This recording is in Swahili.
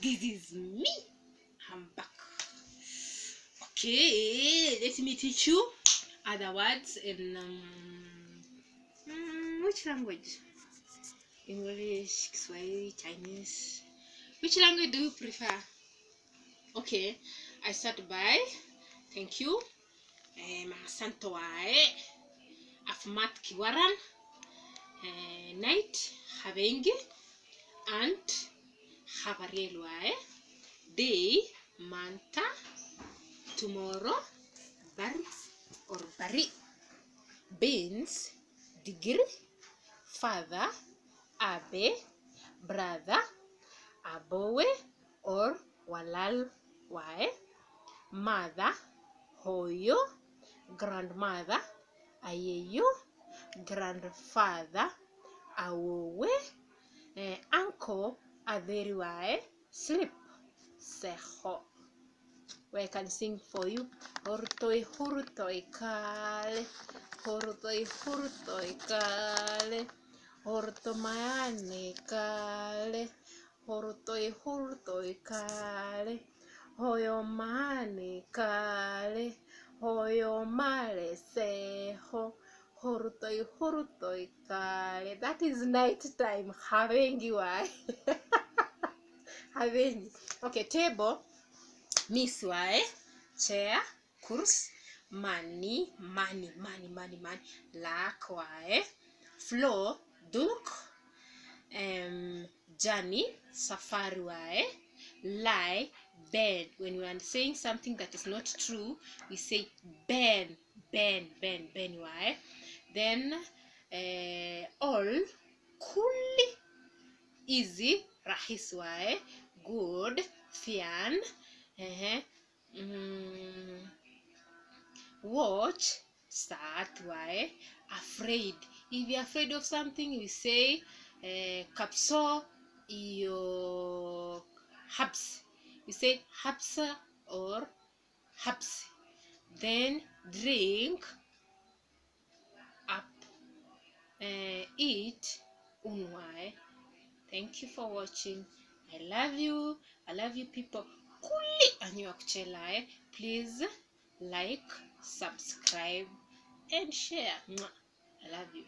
This is me. I'm back. Okay, let me teach you other words in which language? English, Kiswahili, Chinese. Which language do you prefer? Okay, I start by thank you. Asante wae. Afmat kiwaran. Night havengi. And habariel wae. Day manta. Tomorrow bari or bari. Beans digiri. Father abe. Brother abowe or walal wae. Mother hoyo. Grandmother ayeyo. Grandfather awowe. Uncle adheri wae. Sleep seho. Where I can sing for you. Hortoi hurtoi kale. Hortoi hurtoi kale. Horto mayane kale. Hortoi hurtoi kale. Hoyo mane kale. Hoyo male seho. Hortoi hurtoi kale. That is night time. Havengi wae. Havengi. Okay, table. Miss wae. Chair. Kurs. Money. Lak wae. Floor. Dunk. Journey. Safari wae. Lie. Ben. When we are saying something that is not true, we say Ben wae. Then all. Kulli. Easy. Rahis wae. Good. Fian. Watch. Start wae. Afraid. If you're afraid of something, we say kapso iyo habs. We say habsa or habs. Then drink. Up. Eat. Unwae. Thank you for watching. I love you people. Kuli anywa kuchela. Please like, subscribe and share. I love you.